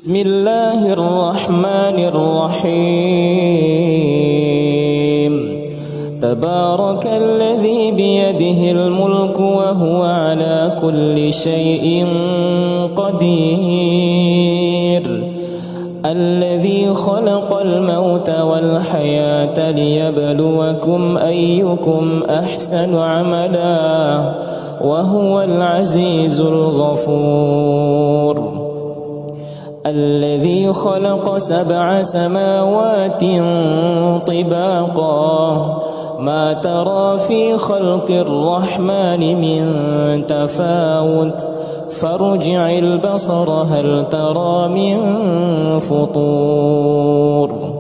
بسم الله الرحمن الرحيم. تبارك الذي بيده الملك وهو على كل شيء قدير. الذي خلق الموت والحياة ليبلوكم أيكم أحسن عملا وهو العزيز الغفور. الذي خلق 7 سماوات طباقا ما ترى في خلق الرحمن من تفاوت فارجع البصر هل ترى من فطور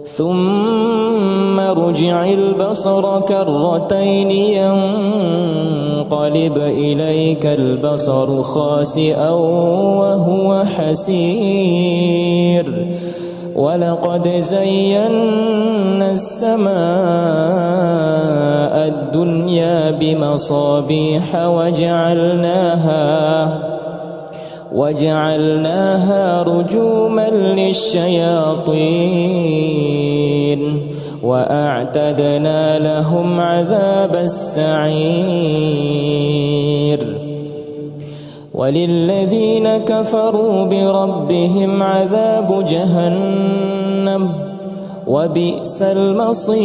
ثم ارجع البصر كرتين ينقلب إليك البصر خاسئا وهو حسير. ولقد زينا السماء الدنيا بمصابيح وجعلناها رجوما للشياطين وأعتدنا لهم عذاب السعير. وللذين كفروا بربهم عذاب جهنم وبئس المصير.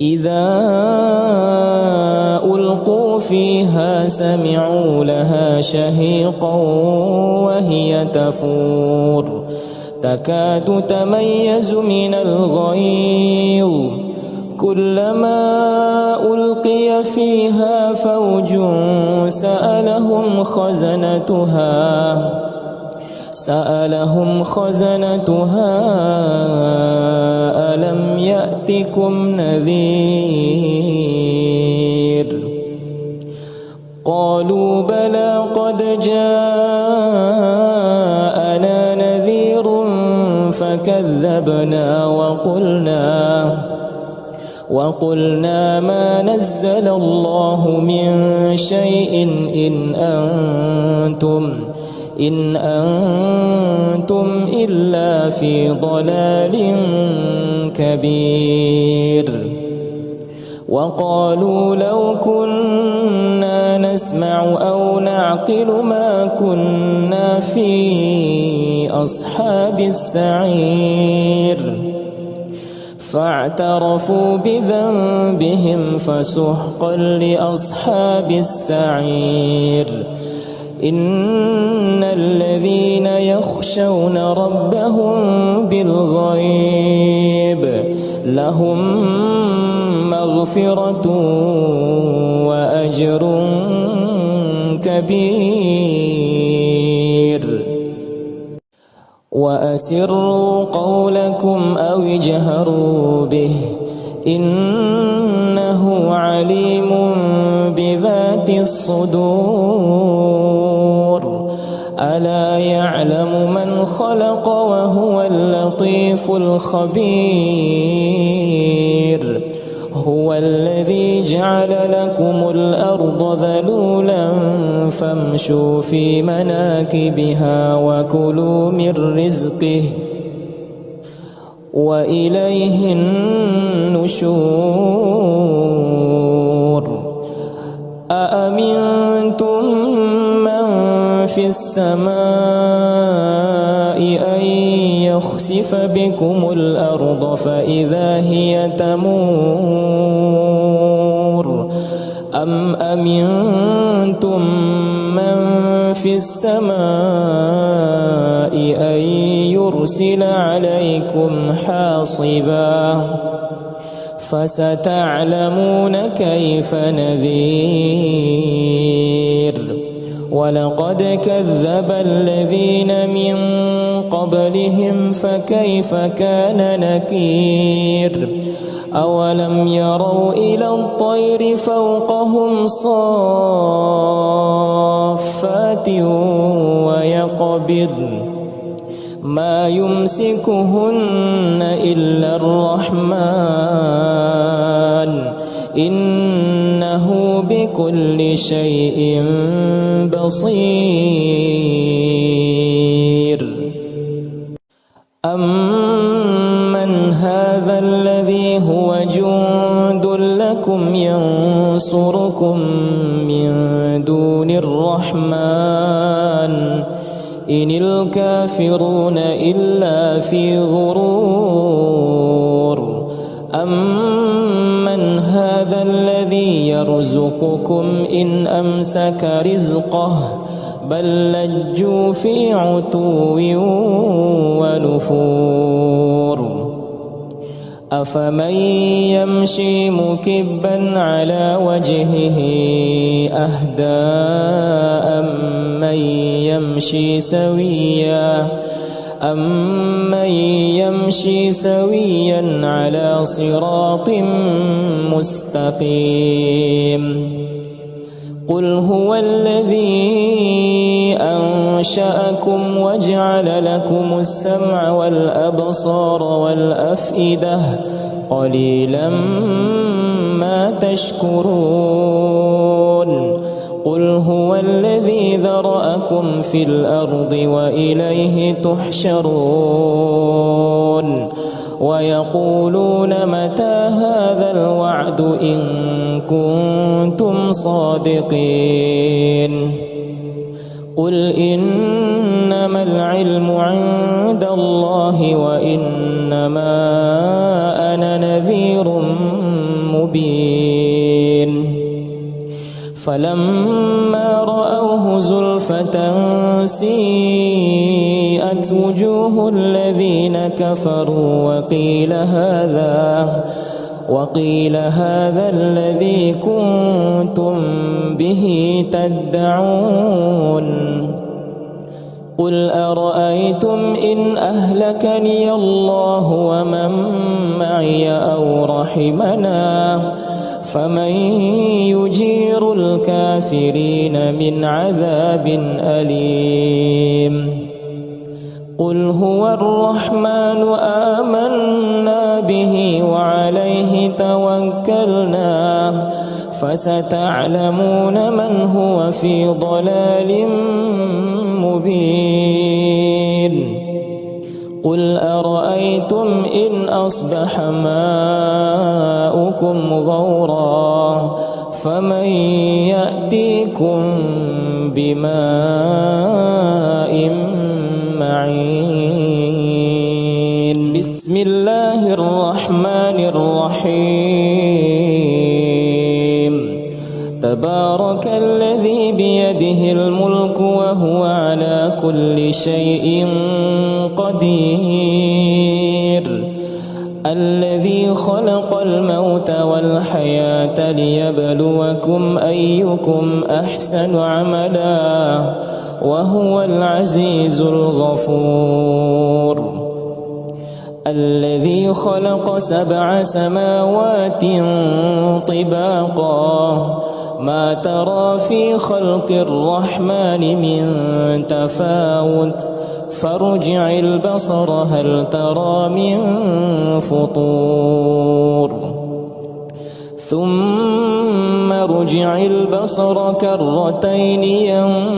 إذا ألقوا فيها سمعوا لها شهيقا وهي تفور تكاد تميز من الغيظ كلما ألقي فيها فوج سألهم خزنتها ألم يأتكم نذير قالوا بلى قد جاءنا نذير فكذبنا وقلنا ما نزل الله من شيء إن أنتم إلا في ضلال كبير. وقالوا لو كنا نسمع أو نعقل ما كنا في أصحاب السعير فاعترفوا بذنبهم فسحقا لأصحاب السعير. إن الذين يخشون ربهم بالغيب لهم مغفرة وأجر كبير. وأسروا قولكم أو اجهروا به إنه عليم بذات الصدور. ألا يعلم من خلق وهو اللطيف الخبير. هو الذي جعل لكم الأرض ذلولا فامشوا في مناكبها وكلوا من رزقه وإليه النشور. أأمنتم من في السماء أن يخسف بكم الأرض فإذا هي تمور أم أمنتم من في السماء أن يرسل عليكم حاصبا فستعلمون كيف نذير. ولقد كذب الذين من قبلهم فكيف كان نكير. أولم يروا إلى الطير فوقهم صافات ويقبضن ما يمسكهن إلا الرحمن إنه بكل شيء بصير. أمن هذا الذي هو جند لكم ينصركم من دون الرحمن إن الكافرون إلا في غرور. أمن هذا الذي يرزقكم إن أمسك رزقه بل لجوا في عتو ونفور. أفمن يمشي مكبا على وجهه أهدى أمن يمشي سويا على صراط مستقيم. قل هو الذي أنشأكم وجعل لكم السمع والأبصار والأفئدة قليلا ما تشكرون. قل هو الذي ذرأكم في الأرض وإليه تحشرون. ويقولون متى هذا الوعد إن كنتم صادقين. قل إنما العلم عند الله وإنما أنا نذير مبين. فلما رأوه زلفة سيئت وجوه الذين كفروا وقيل هذا الذي كنتم به تدعون. قل أرأيتم إن أهلكني الله ومن معي أو رحمنا فمن يجير الكافرين من عذاب أليم. قل هو الرحمن آمنا به وعليه توكلنا فستعلمون من هو في ضلال مبين. قل أرأيتم إن أصبح ماؤكم غورا فمن يأتيكم بماء معين. بسم الله الرحمن الرحيم. تبارك الذي بيده الملك وهو على كل شيء قدير. الذي خلق الموت والحياة ليبلوكم أيكم أحسن عملا وهو العزيز الغفور. الذي خلق 7 سماوات طباقا ما ترى في خلق الرحمن من تفاوت فارجع البصر هل ترى من فطور. ثم ارجع البصر كرتين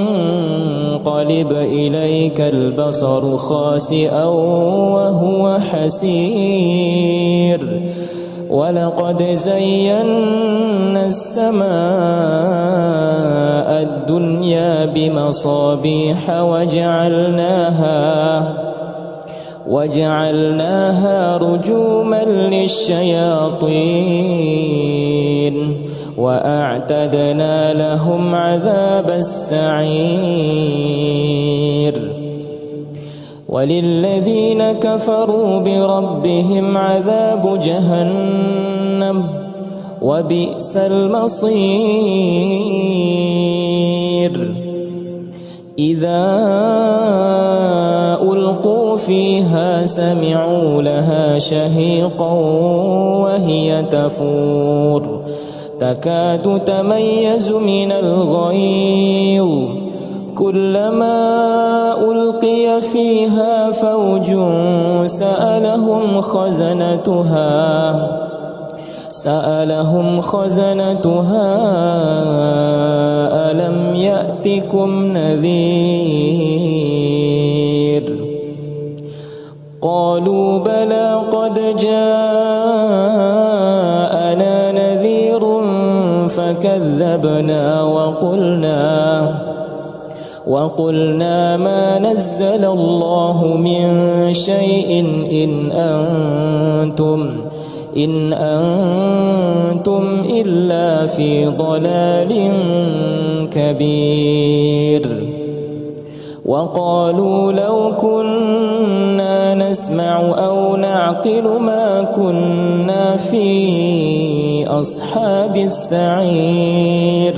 ينقلب إليك البصر خاسئا وهو حسير. ولقد زينا السماء الدنيا بمصابيح وجعلناها رجوما للشياطين وأعتدنا لهم عذاب السعير. وللذين كفروا بربهم عذاب جهنم وبئس المصير. إذا ألقوا فيها سمعوا لها شهيقا وهي تفور تكاد تميز من الغيظ كلما ألقي فيها فوج سألهم سألهم خزنتها ألم يأتكم نذير قالوا بلى قد جاءنا نذير فكذبنا وقلنا ما نزل الله من شيء إن أنتم إلا في ضلال كبير وقالوا لو كنا نسمع أو نعقل ما كنا في أصحاب السعير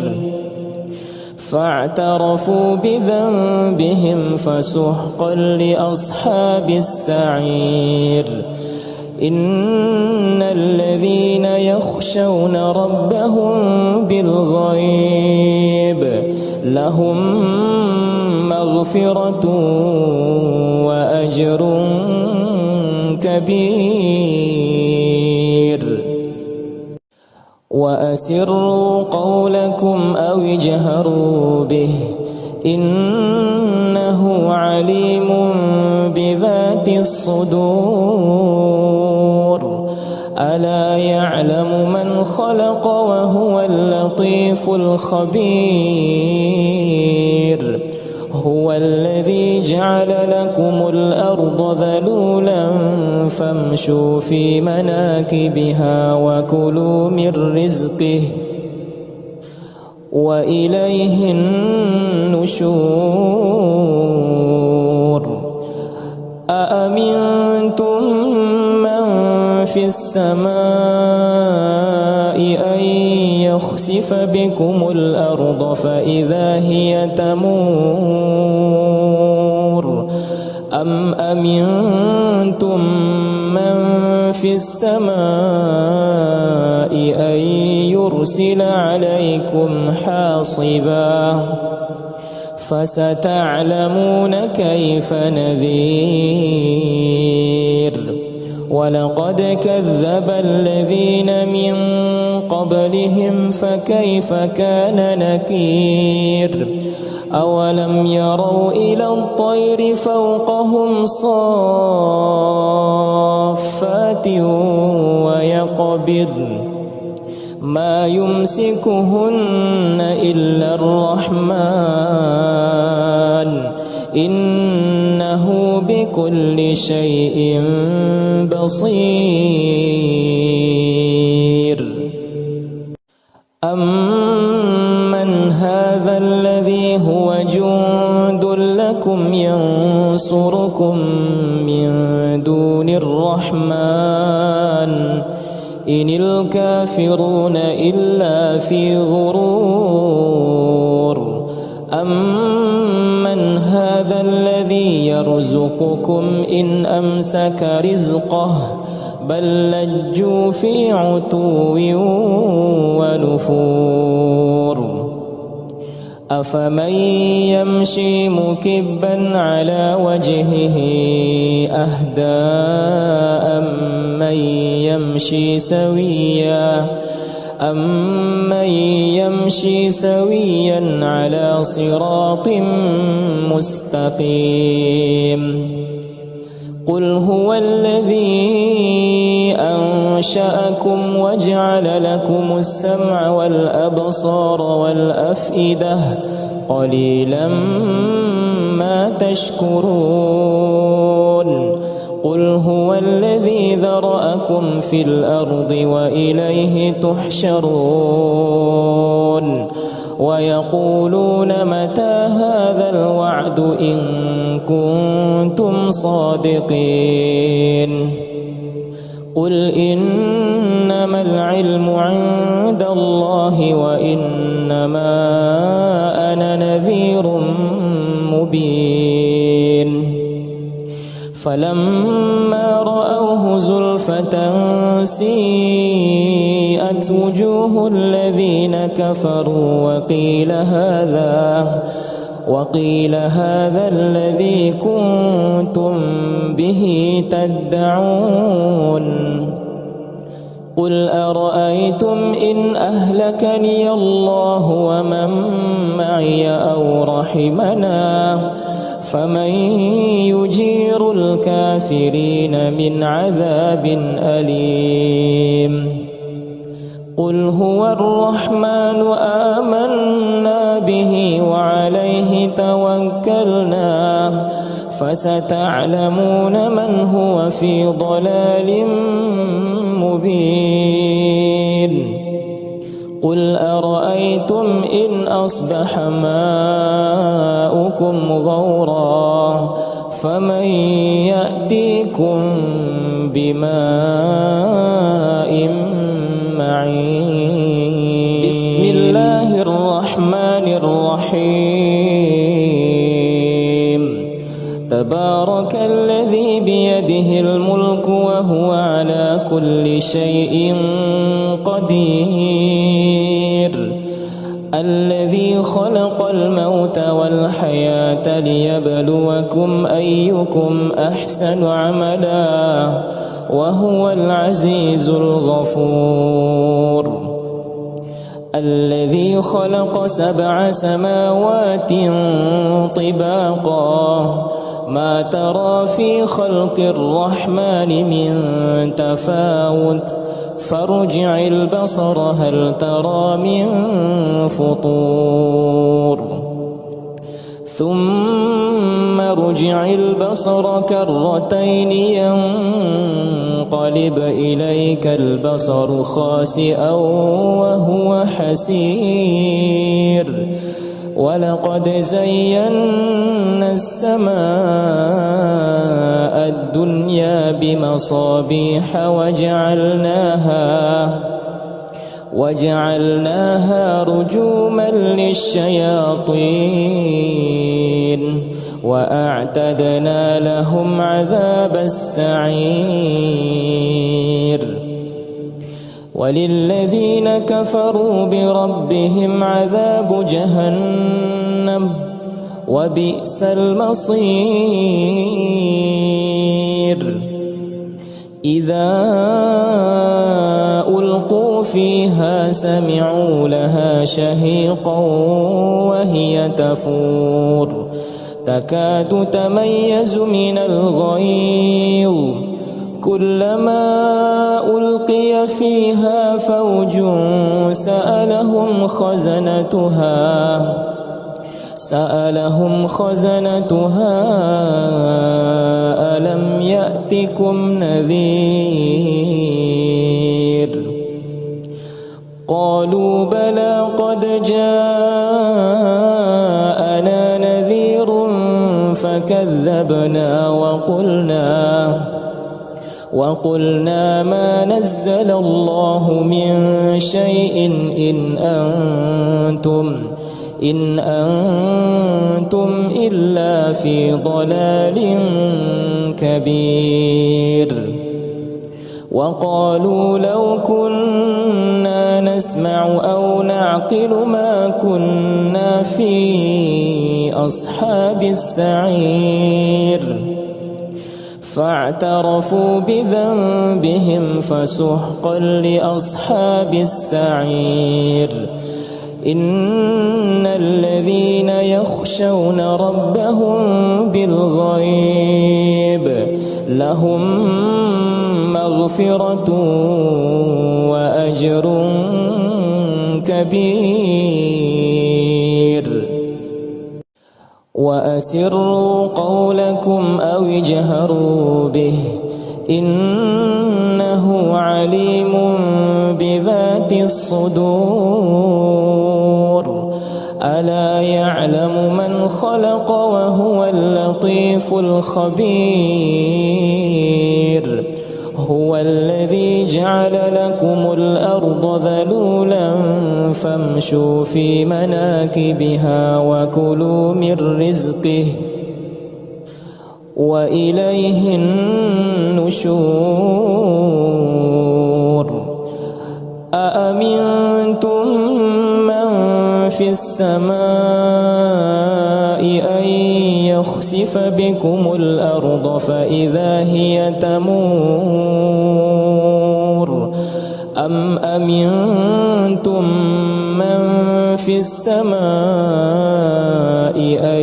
فاعترفوا بذنبهم فسحقا لأصحاب السعير إن الذين يخشون ربهم بالغيب لهم مغفرة وأجر كبير وأسروا قولكم أو اجهروا به إنه عليم بذات الصدور ألا يعلم من خلق وهو اللطيف الخبير هو الذي جعل لكم الأرض ذلولا فامشوا في مناكبها وكلوا من رزقه وإليه النشور أأمنتم من في السماء أن يخسف بكم الأرض فإذا هي تمور أم أمنتم من في السماء أن يرسل عليكم حاصبا فستعلمون كيف نذير ولقد كذب الذين من قبلهم فكيف كان نكير أولم يروا إلى الطير فوقهم صافات ويقبضن ما يمسكهن إلا الرحمن إنه بكل شيء بصير أمن هذا الذي هو جند لكم ينصركم من دون الرحمن إن الكافرون إلا في غرور أمن هذا الذي يرزقكم إن أمسك رزقه بل لجوا في عتو ونفور أفمن يمشي مكبا على وجهه أهدى أمن يمشي سويا على صراط مستقيم قل هو الذي أنشأكم وجعل لكم السمع والأبصار والأفئدة قليلا ما تشكرون قل هو الذي ذرأكم في الأرض وإليه تحشرون ويقولون متى هذا الوعد إن كنتم صادقين قل إنما العلم عند الله وإنما أنا نذير مبين فلما رأوه زلفة سيئت وجوه الذين كفروا وقيل هذا الذي كنتم به تدعون قل أرأيتم إن أهلكني الله ومن معي أو رحمنا فمن يجير الكافرين من عذاب أليم قل هو الرحمن آمنا به وعليه توكلنا فستعلمون من هو في ضلال مبين قل أرأيتم إن أصبح ماؤكم غورا فمن يأتيكم بماء معين بسم الله الرحمن الرحيم تبارك الذي بيده الملك وهو على كل شيء قدير الذي خلق الموت والحياة ليبلوكم أيكم أحسن عملا وهو العزيز الغفور الذي خلق 7 سماوات طباقا ما ترى في خلق الرحمن من تفاوت فارجع البصر هل ترى من فطور ثم ارجع البصر كرتين ينقلب إليك البصر خاسئا وهو حسير ولقد زينا السماء الدنيا بمصابيح وجعلناها رجوما للشياطين وأعتدنا لهم عذاب السعير وللذين كفروا بربهم عذاب جهنم وبئس المصير إذا ألقوا فيها سمعوا لها شهيقا وهي تفور تكاد تميز من الغيظ كلما ألقي فيها فوج سألهم خزنتها ألم يأتكم نذير قالوا بلى قد جاءنا نذير فكذبنا وقلنا ما نزل الله من شيء إن أنتم إلا في ضلال كبير وقالوا لو كنا نسمع أو نعقل ما كنا في أصحاب السعير فاعترفوا بذنبهم فسحقا لأصحاب السعير إن الذين يخشون ربهم بالغيب لهم مغفرة وأجر كبير وأسروا قولكم أو اجهروا به إنه عليم بذات الصدور ألا يعلم من خلق وهو اللطيف الخبير هو الذي جعل لكم الأرض ذلولا فامشوا في مناكبها وكلوا من رزقه وإليه النشور أأمنتم من في السماء أن يخسف بكم الأرض فإذا هي تمور أم أمنتم من في السماء أن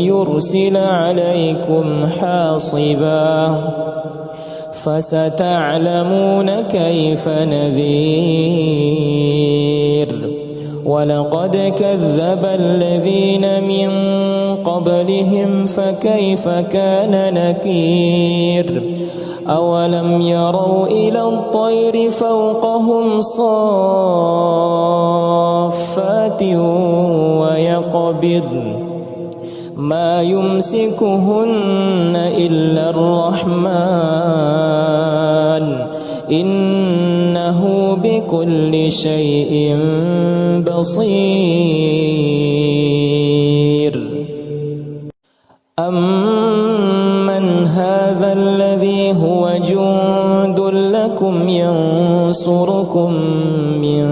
يرسل عليكم حاصبا فستعلمون كيف نذير ولقد كذب الذين من قبلهم فكيف كان نكير أولم يروا إلى الطير فوقهم صافات ويقبضن ما يمسكهن إلا الرحمن إنه بكل شيء بصير أمن هذا الذي هو جند لكم ينصركم من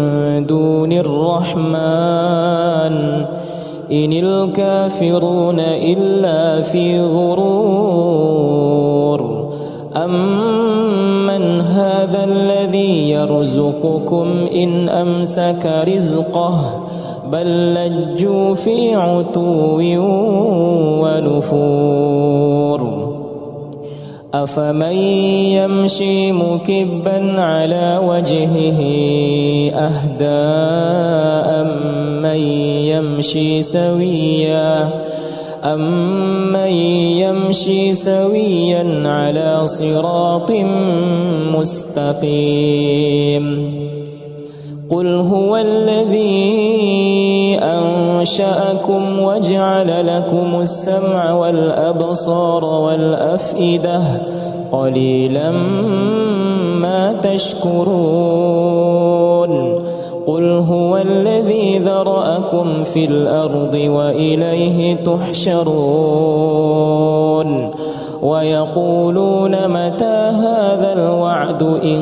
دون الرحمن إن الكافرون إلا في غرور أمن هذا الذي يرزقكم إن أمسك رزقه بل لجوا في عتو ونفور أفمن يمشي مكبا على وجهه أهدى أمن يمشي سويا على صراط مستقيم قل هو الذي أنشأكم وجعل لكم السمع والأبصار والأفئدة قليلا ما تشكرون قل هو الذي ذرأكم في الأرض وإليه تحشرون ويقولون متى هذا الوعد إن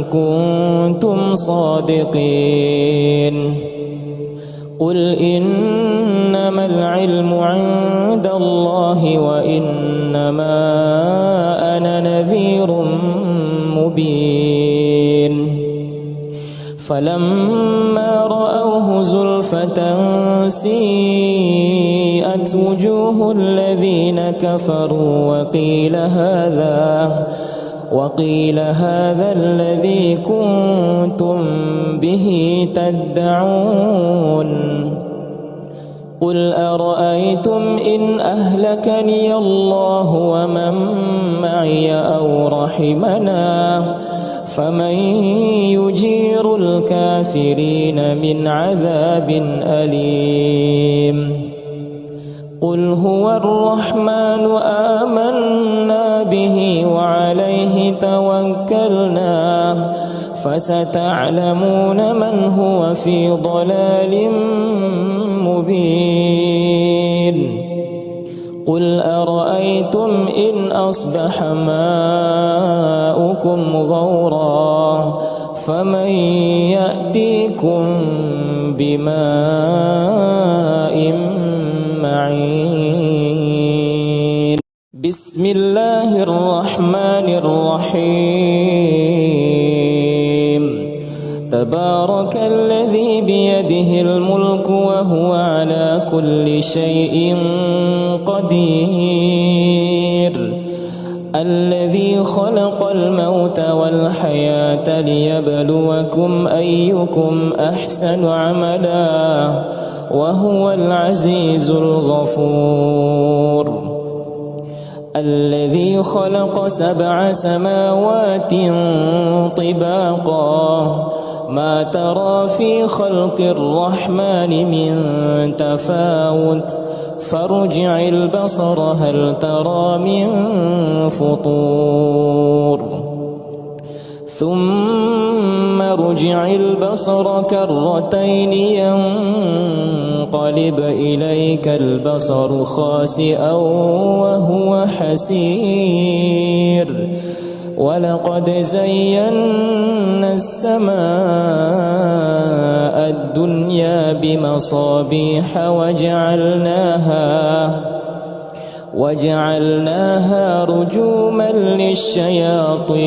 كنتم صادقين قل إنما العلم عند الله وإنما أنا نذير مبين فلما رأوه زلفة سيئت وجوه الذين كفروا وقيل هذا الذي كنتم به تدعون قل أرأيتم إن أهلكني الله ومن معي أو رحمنا فمن يجير الكافرين من عذاب أليم قل هو الرحمن آمنا به وعليه توكلنا فستعلمون من هو في ضلال مبين قل أرأيتم إن أصبح ماؤكم غورا فمن يأتيكم بماء معين بسم الله الرحمن الرحيم تبارك الذي بيده الملك وهو على كل شيء قدير الذي خلق الموت والحياة ليبلوكم أيكم أحسن عملا وهو العزيز الغفور الذي خلق 7 سماوات طباقا ما ترى في خلق الرحمن من تفاوت فارجع البصر هل ترى من فطور ثم ارجع البصر كرتين ينقلب إليك البصر خاسئا وهو حسير ولقد زينا السماء الدنيا بمصابيح وجعلناها رجوما للشياطين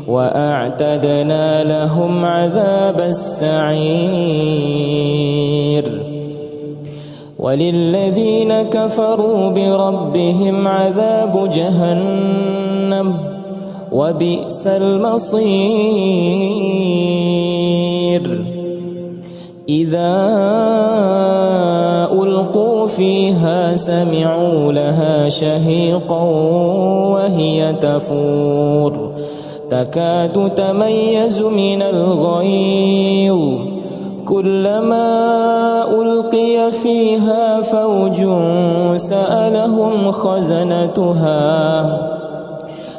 وأعتدنا لهم عذاب السعير وللذين كفروا بربهم عذاب جهنم وبئس المصير إذا ألقوا فيها سمعوا لها شهيقا وهي تفور تكاد تميز من الغيظ كلما ألقي فيها فوج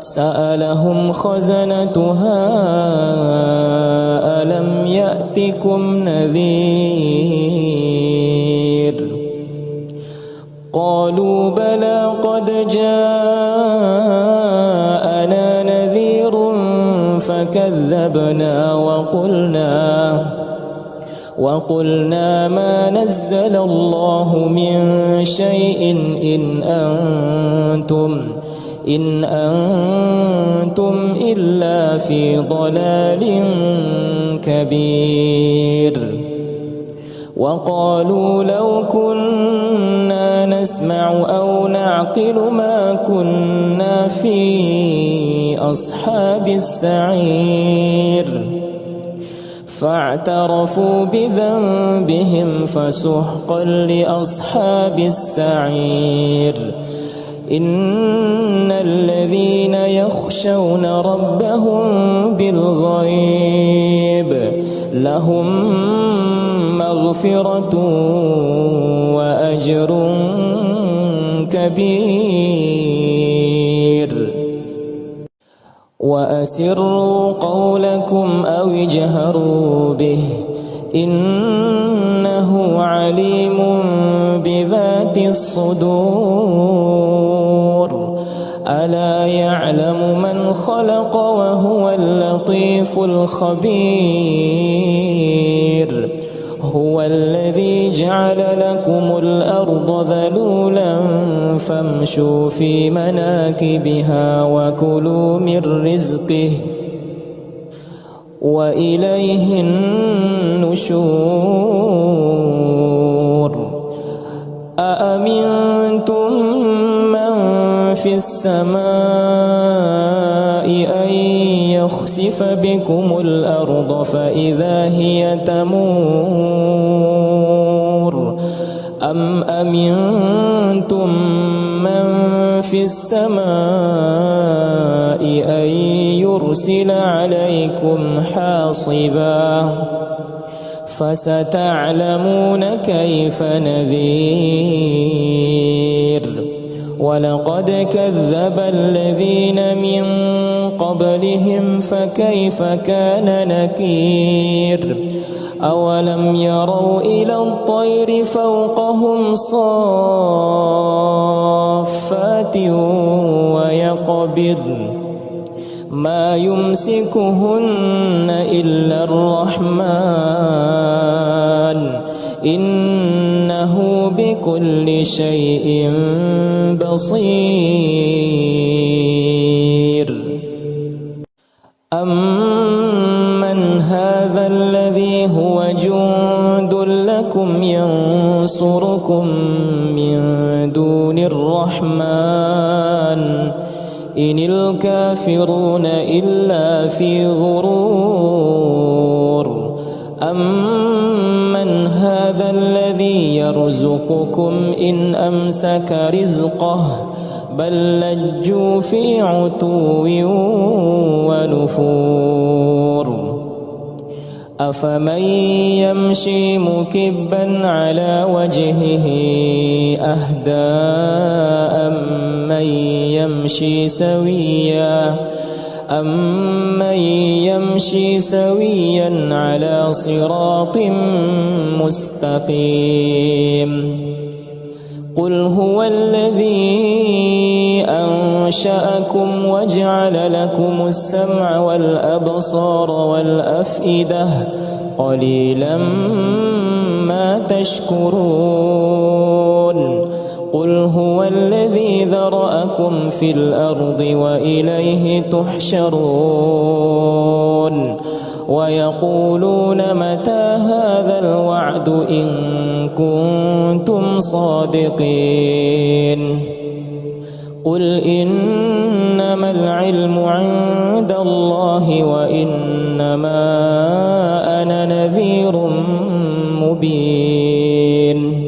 سألهم خزنتها ألم يأتكم نذير قالوا بلى قد جاءنا نذير فكذبنا وقلنا ما نزل الله من شيء إن أنتم إلا في ضلال كبير وقالوا لو كنا نسمع أو نعقل ما كنا في أصحاب السعير فاعترفوا بذنبهم فسحقا لأصحاب السعير إن الذين يخشون ربهم بالغيب لهم مغفرة وأجر كبير وأسروا قولكم أو اجهروا به إنه عليم بذات الصدور ألا يعلم من خلق وهو اللطيف الخبير هو الذي جعل لكم الأرض ذلولا فامشوا في مناكبها وكلوا من رزقه وإليه النشور أأمنتم من في السماء أن يخسف بكم الأرض فإذا هي تمور أم أمنتم من في السماء أن يرسل عليكم حاصبا فستعلمون كيف نذير ولقد كذب الذين من قبلهم فكيف كان نكير أولم يروا إلى الطير فوقهم صافات ويقبضن ما يمسكهن إلا الرحمن إنه بكل شيء بصير أمن هذا الذي هو جند لكم ينصركم من دون الرحمن إن الكافرون إلا في غرور أمن هذا الذي يرزقكم إن أمسك رزقه بل لجوا في عتو ونفور أفمن يمشي مكبا على وجهه أهدى أمن يمشي سويا على صراط مستقيم قل هو الذي أنشأكم وجعل لكم السمع والأبصار والأفئدة قليلا ما تشكرون قل هو الذي ذرأكم في الأرض وإليه تحشرون ويقولون متى هذا الوعد إن كنتم صادقين قل إنما العلم عند الله وإنما أنا نذير مبين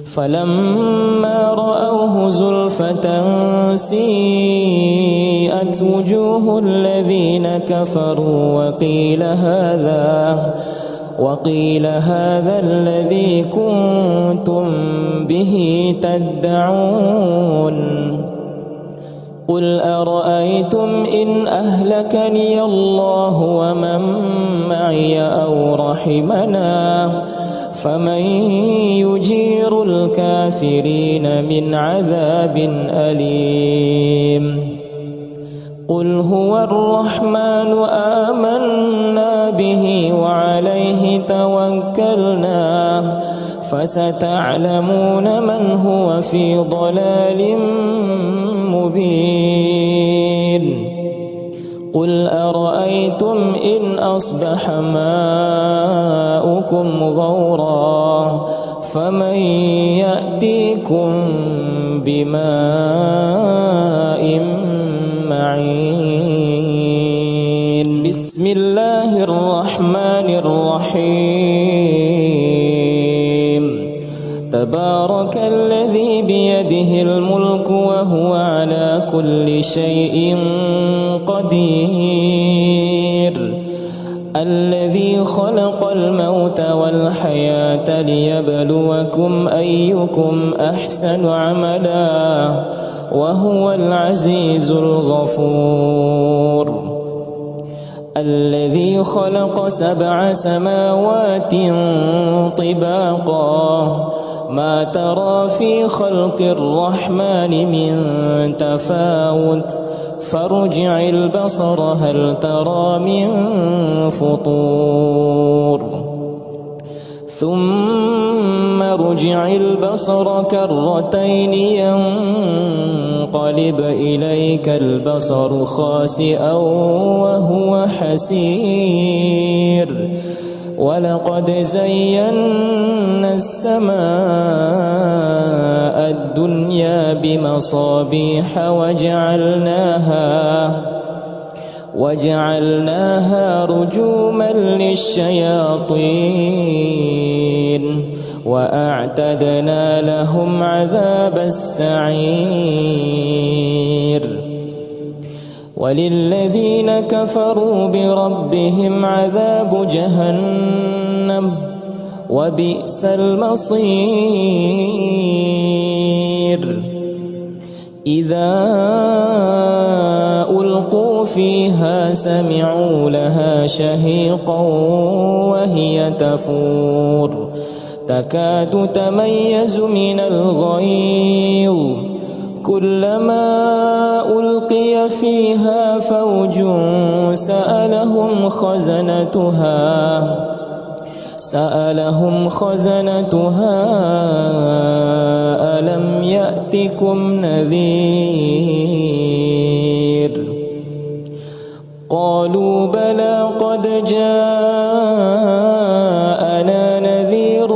فلما رأوه زلفة سيئت وجوه الذين كفروا وقيل هذا الذي كنتم به تدعون قل أرأيتم إن أهلكني الله ومن معي أو رحمنا فمن يجير الكافرين من عذاب أليم قل هو الرحمن آمنا به وعليه توكلنا فستعلمون من هو في ضلال مبين قل أرأيتم إن أصبح ماؤكم غورا فمن يأتيكم بماء معين بسم الله الرحمن الرحيم تبارك الذي بيده الملك وهو على كل شيء قدير الذي خلق الموت والحياة ليبلوكم أيكم أحسن عملا وهو العزيز الغفور الذي خلق 7 سماوات طباقا ما ترى في خلق الرحمن من تفاوت فارجع البصر هل ترى من فطور ثم ارجع البصر كرتين ينقلب إليك البصر خاسئا وهو حسير ولقد زينا السماء الدنيا بمصابيح وجعلناها رجوما للشياطين وأعتدنا لهم عذاب السعير وللذين كفروا بربهم عذاب جهنم وبئس المصير إذا ألقوا فيها سمعوا لها شهيقا وهي تفور تكاد تميز من الغيظ كلما ألقي فيها فوج سألهم خزنتها ألم يأتكم نذير قالوا بلى قد جاءنا نذير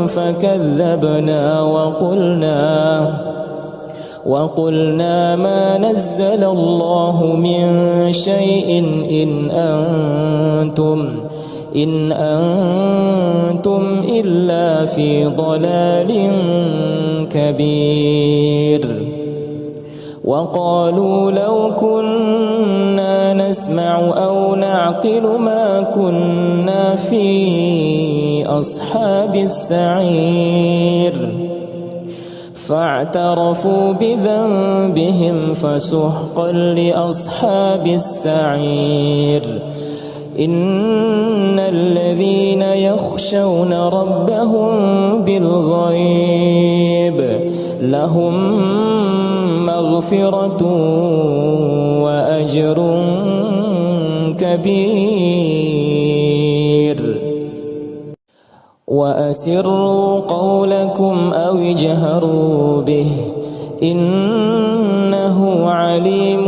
فكذبنا وقلنا ما نزل الله من شيء إن أنتم إلا في ضلال كبير وقالوا لو كنا نسمع أو نعقل ما كنا في أصحاب السعير فاعترفوا بذنبهم فسحقا لأصحاب السعير إن الذين يخشون ربهم بالغيب لهم مغفرة وأجر كبير وأسروا قولكم أو اجهروا به إنه عليم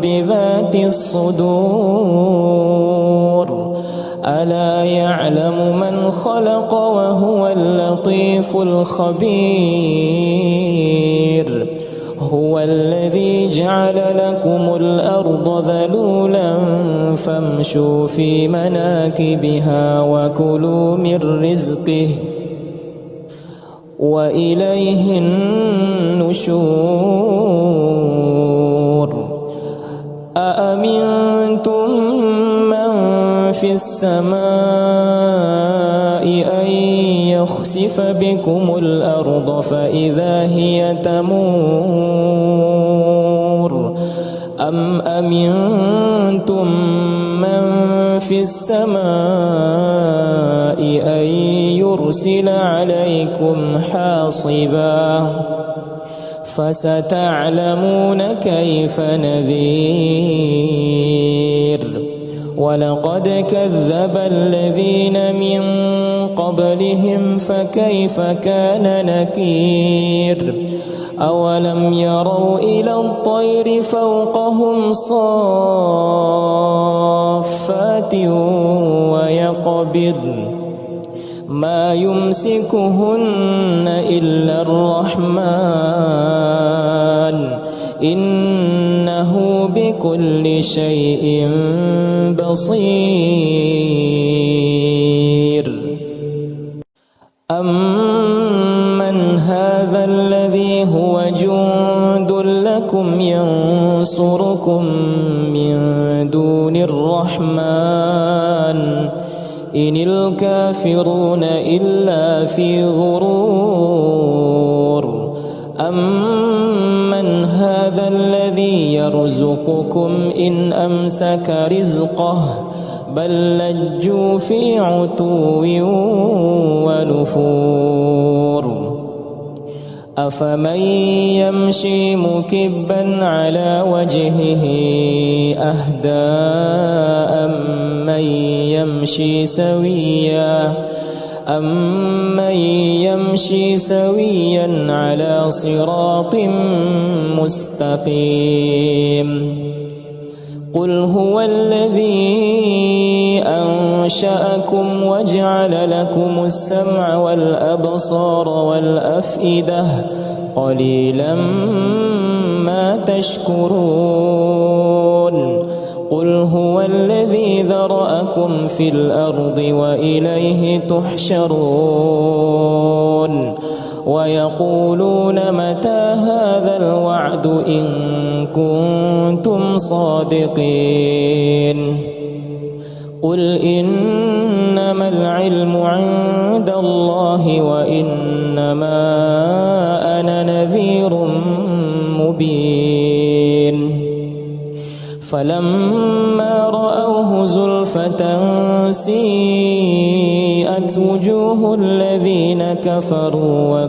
بذات الصدور ألا يعلم من خلق وهو اللطيف الخبير هو الذي جعل لكم الأرض ذلولا فامشوا في مناكبها وكلوا من رزقه وإليه النشور أأمنتم من في السماء أن يخسف بكم الأرض فإذا هي تمور أم أمنتم من في السماء أن يرسل عليكم حاصبا فستعلمون كيف نذير ولقد كذب الذين من قبلهم فكيف كان نكير أولم يروا إلى الطير فوقهم صافات ويقبضن ما يمسكهن إلا الرحمن إنه بكل شيء بصير أمن هذا الذي هو جند لكم ينصركم من دون الرحمن إن الكافرون إلا في غرور أمن هذا الذي يرزقكم إن أمسك رزقه بل لجوا في عتو ونفور أفمن يمشي مكبا على وجهه أهدى أمن يمشي سويا على صراط مستقيم قل هو الذي أنشأكم وجعل لكم السمع والأبصار والأفئدة قليلا ما تشكرون قل هو الذي ذرأكم في الأرض وإليه تحشرون ويقولون متى هذا الوعد إن كنتم صادقين قل إنما العلم عند الله وإنما أنا نذير مبين فلما رأوه زلفة سيئت وجوه الذين كفروا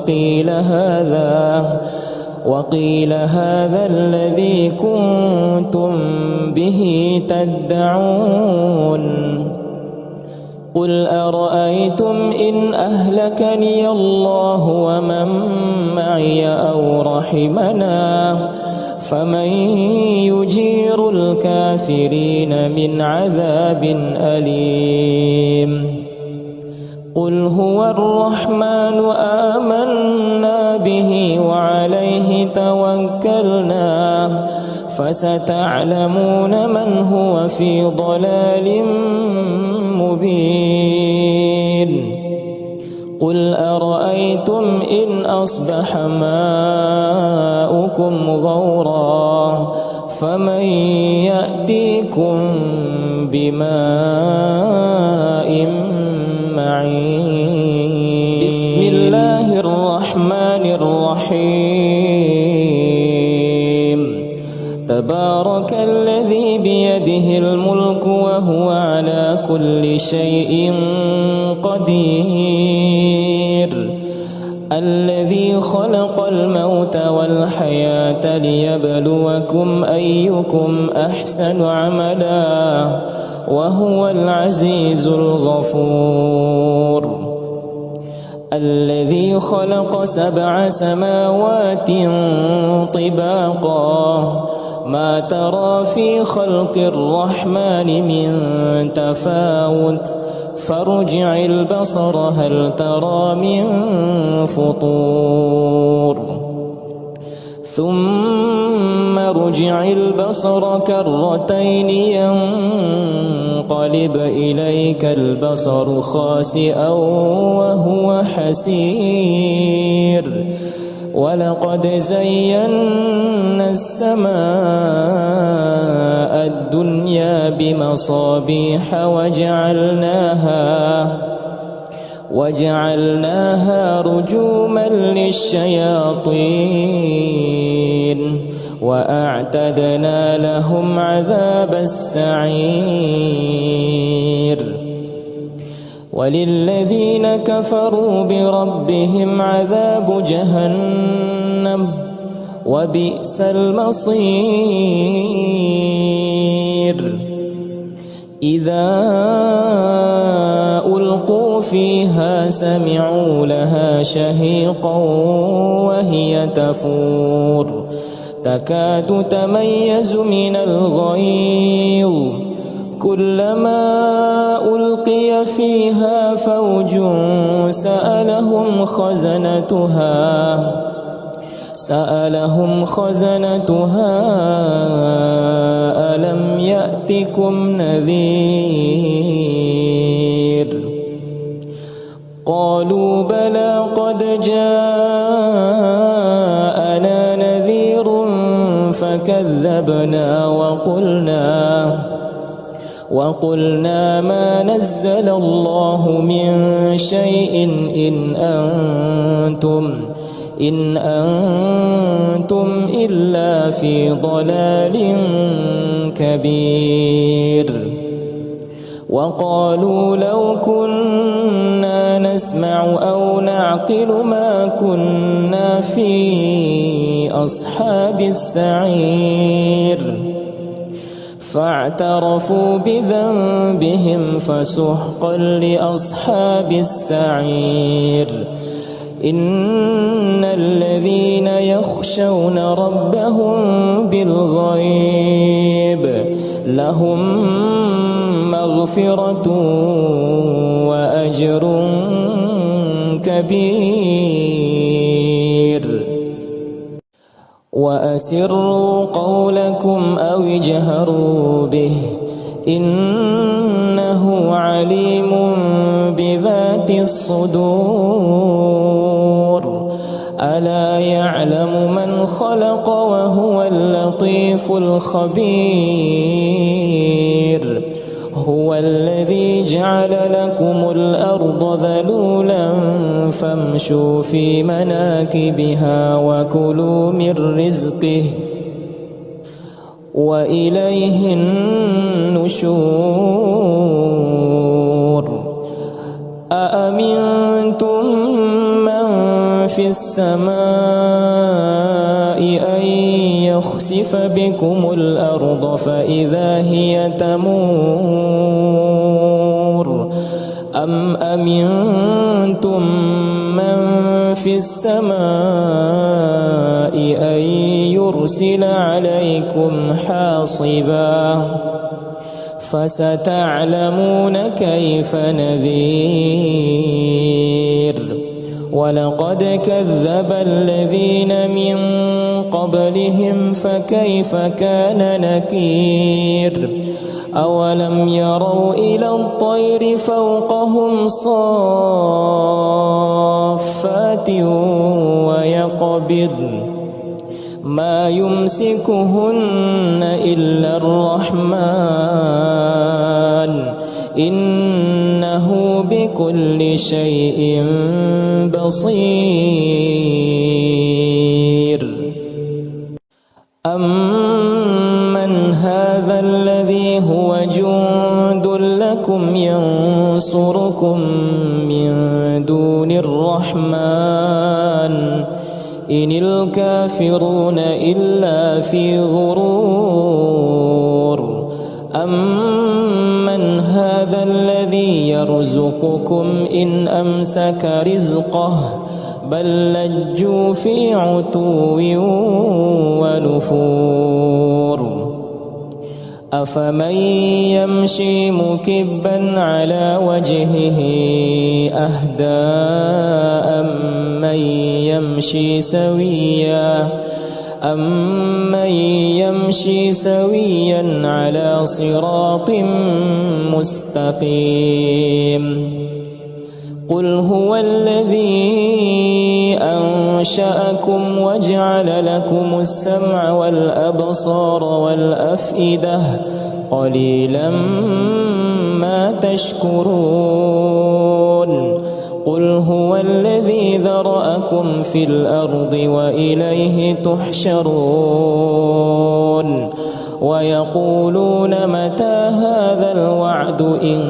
وقيل هذا الذي كنتم به تدعون قل أرأيتم إن أهلكني الله ومن معي أو رحمنا فمن يجير الكافرين من عذاب أليم قل هو الرحمن آمنا به وعليه توكلنا فستعلمون من هو في ضلال مبين قل أرأيتم إن أصبح ماؤكم غورا فمن يأتيكم بماء معين بسم الله الرحمن الرحيم تبارك الذي بيده الملك وهو على كل شيء قدير الذي خلق الموت والحياة ليبلوكم أيكم أحسن عملا وهو العزيز الغفور الذي خلق 7 سماوات طباقا ما ترى في خلق الرحمن من تفاوت فارجع البصر هل ترى من فطور ثم ارجع البصر كرتين ينقلب إليك البصر خاسئا وهو حسير ولقد زينا السماء الدنيا بمصابيح وجعلناها رجوما للشياطين وأعتدنا لهم عذاب السعير وللذين كفروا بربهم عذاب جهنم وبئس المصير إذا ألقوا فيها سمعوا لها شهيقا وهي تفور تكاد تميز من الغيظ كلما ألقي فيها فوج سألهم خزنتها ألم يأتكم نذير قالوا بلى قد جاءنا نذير فكذبنا وقلنا ما نزل الله من شيء إن أنتم إلا في ضلال كبير وقالوا لو كنا نسمع أو نعقل ما كنا في أصحاب السعير فاعترفوا بذنبهم فسحقا لأصحاب السعير إن الذين يخشون ربهم بالغيب لهم مغفرة وأجر كبير وأسروا قولكم أو اجهروا به إنه عليم بذات الصدور ألا يعلم من خلق وهو اللطيف الخبير هو الذي جعل لكم الأرض ذلولا فامشوا في مناكبها وكلوا من رزقه وإليه النشور أأمنتم من في السماء أن يخسف بكم الأرض فإذا هي تمور أم أمنتم من في السماء أن يرسل عليكم حاصبا فستعلمون كيف نذير ولقد كذب الذين من قبلهم فكيف كان نكير أولم يروا إلى الطير فوقهم صافات ويقبضن ما يمسكهن إلا الرحمن إنه بكل شيء بصير أمن هذا الذي هو جند لكم ينصركم من دون الرحمن إن الكافرون إلا في غرور أمن هذا الذي يرزقكم إن أمسك رزقه بل لجوا في عتو ونفور أفمن يمشي مكبا على وجهه أهدى أمن يمشي سويا على صراط مستقيم قل هو الذي أنشأكم وجعل لكم السمع والأبصار والأفئدة قليلا ما تشكرون قل هو الذي ذرأكم في الأرض وإليه تحشرون ويقولون متى هذا الوعد إن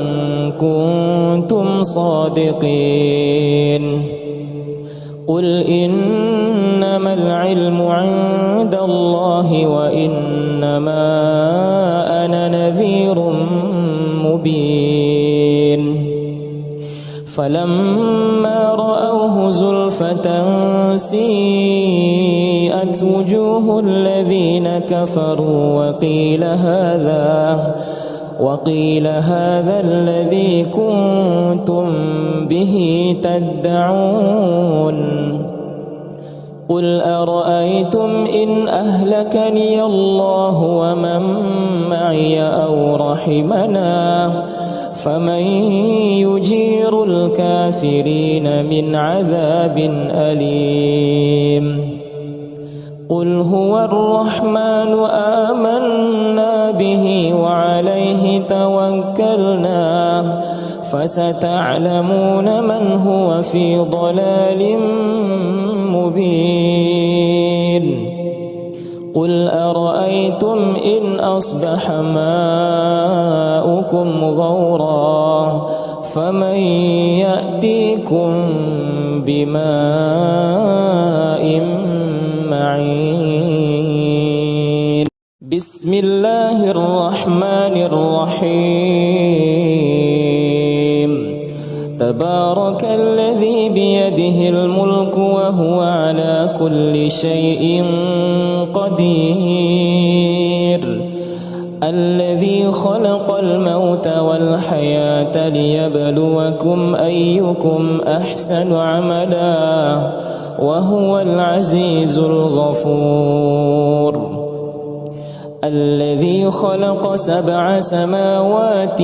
كنتم صادقين قل إنما العلم عند الله وإنما أنا نذير مبين فلما رأوه زلفة سيئت وجوه الذين كفروا وقيل هذا الذي كنتم به تدعون قل أرأيتم إن أهلكني الله ومن معي أو رحمنا فمن يجير الكافرين من عذاب أليم قل هو الرحمن آمنا به وعليه توكلنا فستعلمون من هو في ضلال مبين قل أرأيتم إن أصبح ماؤكم غورا فمن يأتيكم بماء معين بسم الله الرحمن الرحيم تبارك الذي بيده الملك وهو على كل شيء قدير الذي خلق الموت والحياة ليبلوكم أيكم أحسن عملا وهو العزيز الغفور الذي خلق 7 سماوات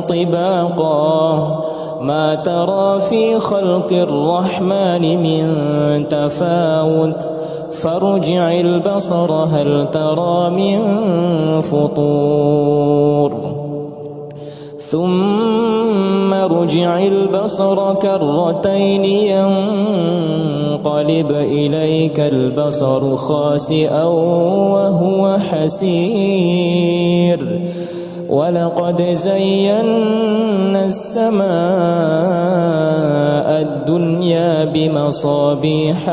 طباقا ما ترى في خلق الرحمن من تفاوت فارجع البصر هل ترى من فطور ثم ارجع البصر كرتين ينقلب إليك البصر خاسئا وهو حسير ولقد زينا السماء الدنيا بمصابيح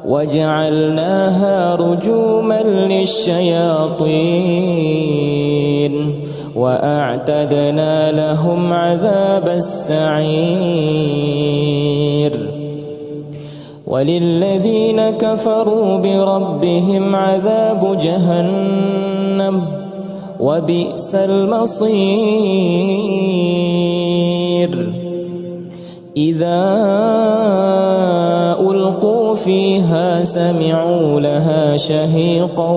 وجعلناها رجوما للشياطين وأعتدنا لهم عذاب السعير وللذين كفروا بربهم عذاب جهنم وبئس المصير إذا ألقوا فيها سمعوا لها شهيقا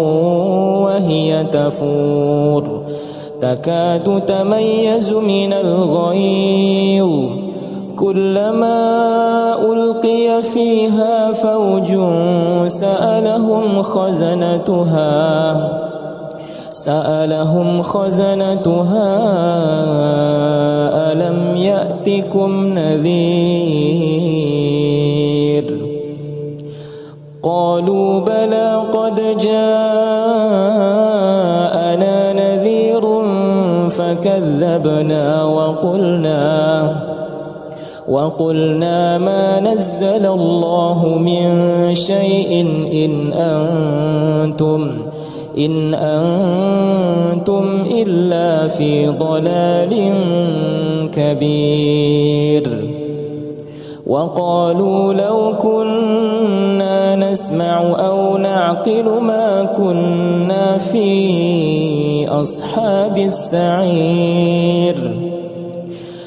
وهي تفور تكاد تميز من الغيظ كلما ألقي فيها فوج سألهم خزنتها ألم يأتكم نذير قالوا بلى قد جاءنا نذير فكذبنا وقلنا ما نزل الله من شيء إن أنتم إلا في ضلال كبير وقالوا لو كنا نسمع أو نعقل ما كنا في أصحاب السعير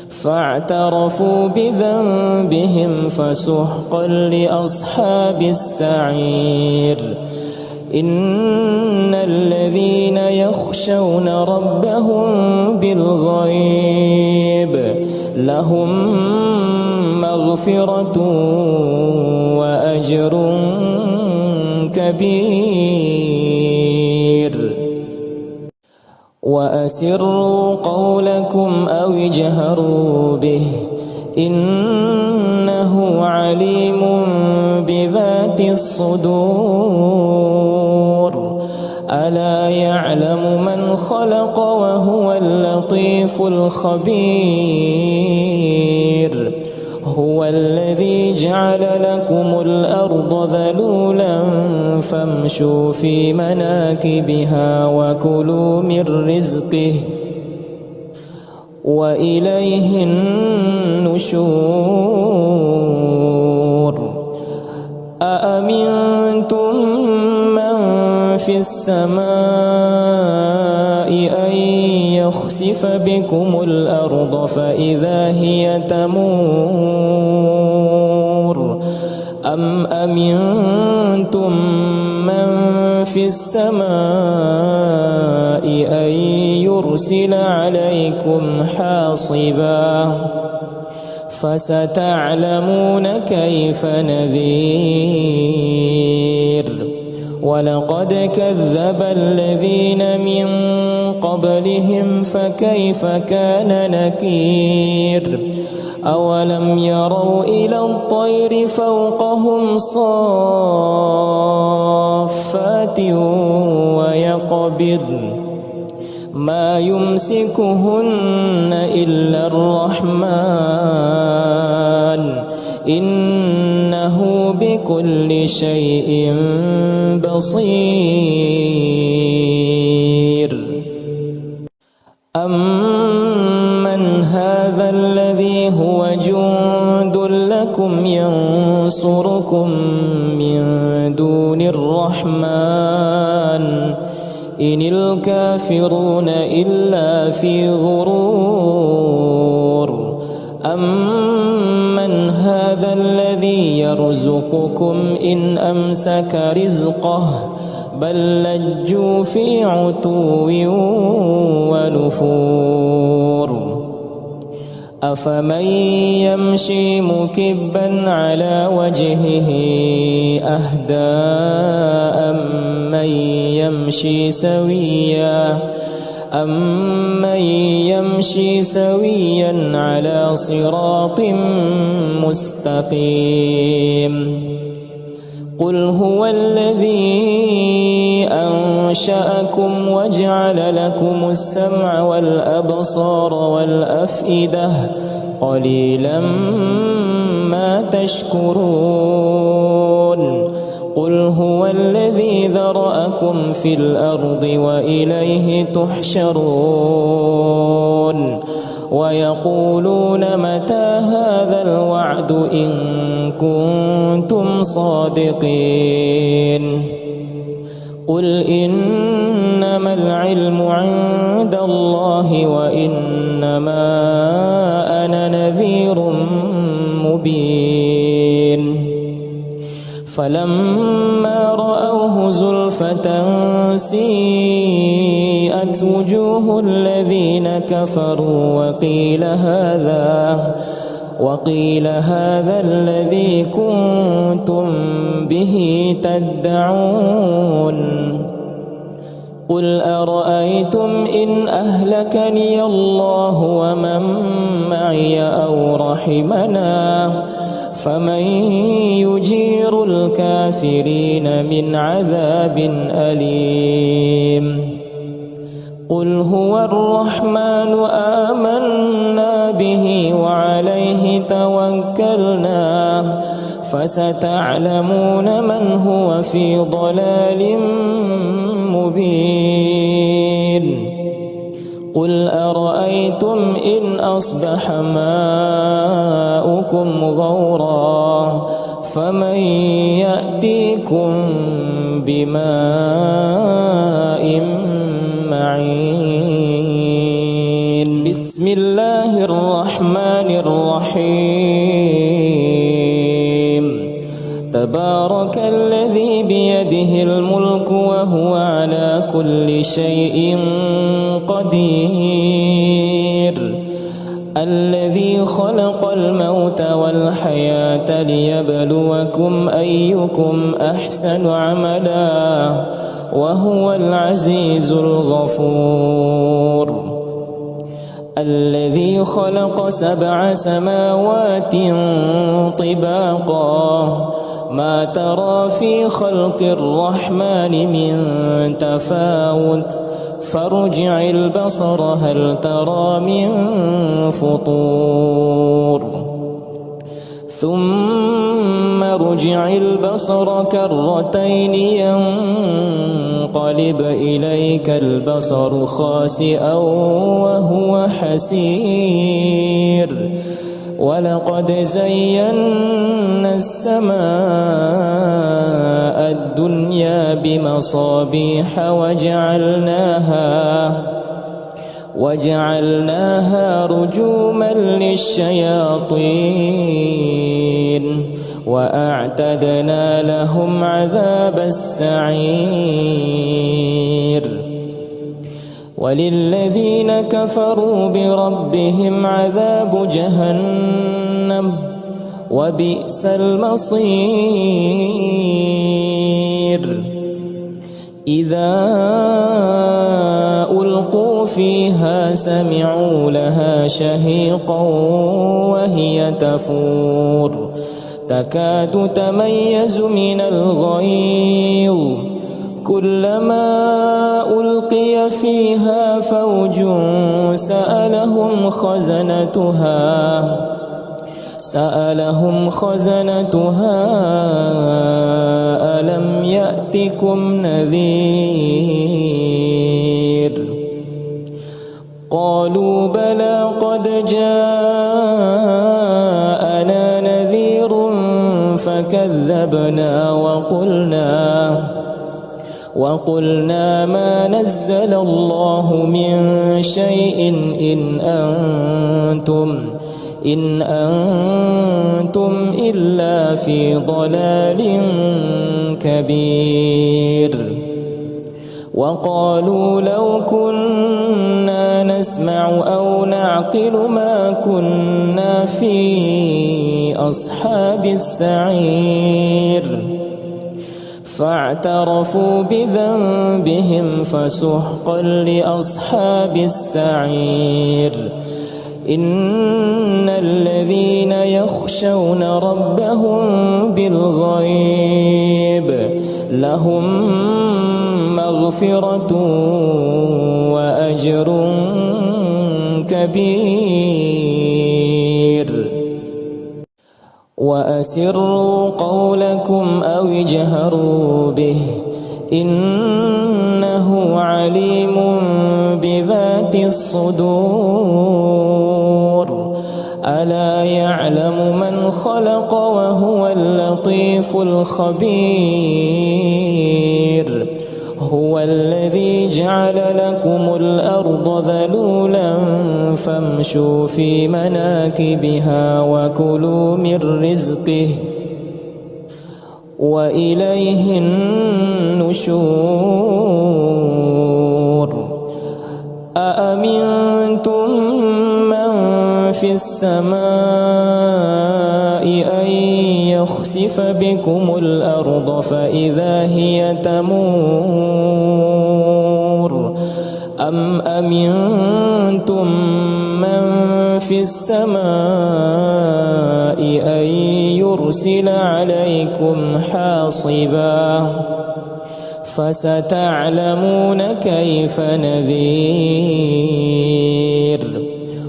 فاعترفوا بذنبهم فسحقا لأصحاب السعير إن الذين يخشون ربهم بالغيب لهم مغفرة وأجر كبير وأسروا قولكم أو اجهروا به إنه عليم بذات الصدور ألا يعلم من خلق وهو اللطيف الخبير هو الذي جعل لكم الأرض ذلولا فامشوا في مناكبها وكلوا من رزقه وإليه النشور أأمنتم من في السماء أن يخسف بكم الأرض فإذا هي تمور أم أمنتم من في السماء أن يرسل عليكم حاصبا فستعلمون كيف نذير ولقد كذب الذين من قبلهم فكيف كان نكير أولم يروا إلى الطير فوقهم صافات ويقبضن ما يمسكهن إلا الرحمن إنه بكل شيء بصير أمن هذا الذي هو جند لكم ينصركم من دون الرحمن إن الكافرون إلا في غرور أمن هذا الذي يرزقكم إن أمسك رزقه بل لجوا في عتو ونفور أفمن يمشي مكبا على وجهه أهدى أمن يمشي سويا على صراط مستقيم قل هو الذي أنشأكم وجعل لكم السمع والأبصار والأفئدة قليلا ما تشكرون قل هو الذي ذرأكم في الأرض وإليه تحشرون ويقولون متى هذا الوعد إن كنتم صادقين قل إنما العلم عند الله وإنما أنا نذير مبين فلما رأوه زلفة سيئت وجوه الذين كفروا وقيل هذا الذي كنتم به تدعون قل أرأيتم إن أهلكني الله ومن معي أو رحمنا فمن يجير الكافرين من عذاب أليم قل هو الرحمن آمنا به وعليه توكلنا فستعلمون من هو في ضلال مبين قل أرأيتم إن أصبح ماؤكم غورا فمن يأتيكم بماء معين. بسم الله الرحمن الرحيم. تبارك الذي بيده الملك وهو على كل شيء قدير. الذي خلق الموت والحياة ليبلوكم أيكم أحسن عملا وهو العزيز الغفور. الذي خلق 7 سماوات طباقا ما ترى في خلق الرحمن من تفاوت فارجع البصر هل ترى من فطور ثم ارجع البصر كرتين ينقلب إليك البصر خاسئا وهو حسير. ولقد زينا السماء الدنيا بمصابيح وجعلناها رجوما للشياطين وأعتدنا لهم عذاب السعير. وللذين كفروا بربهم عذاب جهنم وبئس المصير. إذا ألقوا فيها سمعوا لها شهيقا وهي تفور تكاد تميز من الغيظ كلما ألقي فيها فوج سألهم خزنتها ألم يأتكم نذير قالوا بلى قد جاءنا نذير فكذبنا وقلنا ما نزل الله من شيء إن أنتم إلا في ضلال كبير. وقالوا لو كنا نسمع أو نعقل ما كنا في أصحاب السعير فاعترفوا بذنبهم فسحقا لأصحاب السعير. إن الذين يخشون ربهم بالغيب لهم مغفرة وأجر كبير. وأسروا قولكم أو اجهروا به إنه عليم بذات الصدور. ألا يعلم من خلق وهو اللطيف الخبير. هو الذي جعل لكم الأرض ذلولا فامشوا في مناكبها وكلوا من رزقه وإليه النشور. أأمنتم من في السماء أن يخسف بكم الأرض فإذا هي تمور أم أمنتم من في السماء أن يرسل عليكم حاصبا فستعلمون كيف نذير.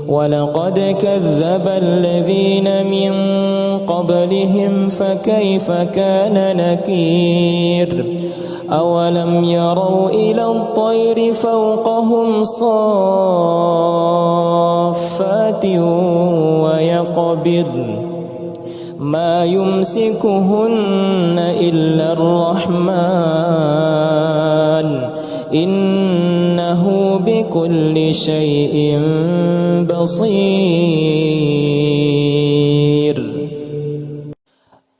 ولقد كذب الذين من قبلهم فكيف كان نكير. أولم يروا إلى الطير فوقهم صافات ويقبضن ما يمسكهن إلا الرحمن إنه بكل شيء بصير.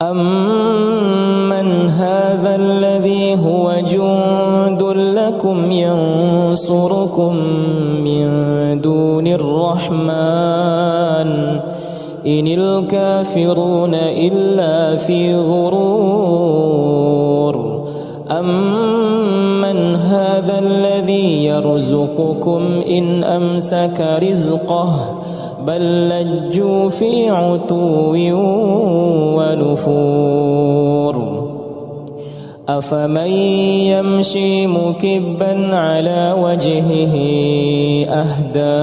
أمن هذا الذي هو جند لكم ينصركم من دون الرحمن إن الكافرون إلا في غرور. أمن هذا الذي يرزقكم إن أمسك رزقه بل لجوا في عتو ونفور. أفمن يمشي مكبا على وجهه أهدى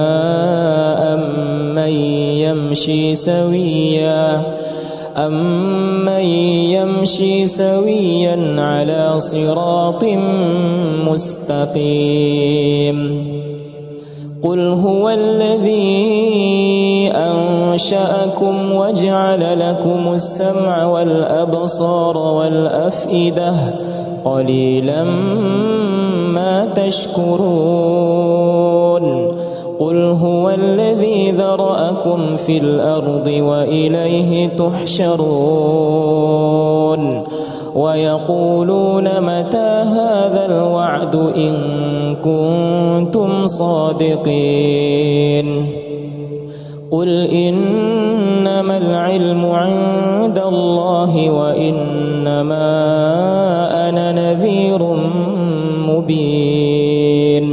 أمن يمشي سويا على صراط مستقيم. قل هو الذي أنشأكم وجعل لكم السمع والأبصار والأفئدة قليلا ما تشكرون. قل هو الذي ذرأكم في الأرض وإليه تحشرون. ويقولون متى هذا الوعد إن كنتم صادقين. قل إنما العلم عند الله وإنما أنا نذير مبين.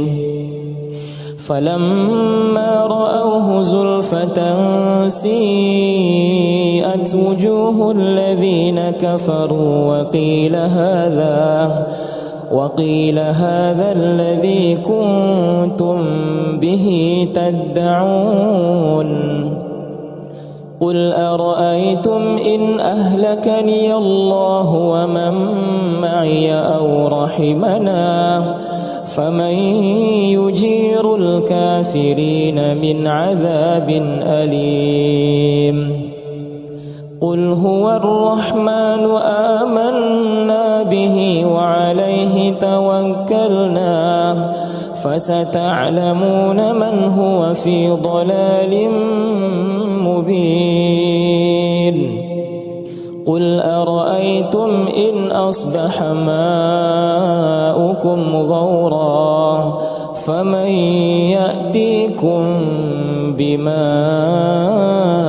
فلما رأوه زلفة سيئت وجوه الذين كفروا وقيل هذا الذي كنتم به تدعون. قل أرأيتم إن أهلكني الله ومن معي أو رحمنا فمن يجير الكافرين من عذاب أليم. قل هو الرحمن آمنا به وعليه توكلنا فستعلمون من هو في ضلال مبين. قل أرأيتم إن أصبح ماؤكم غورا فمن يأتيكم بماء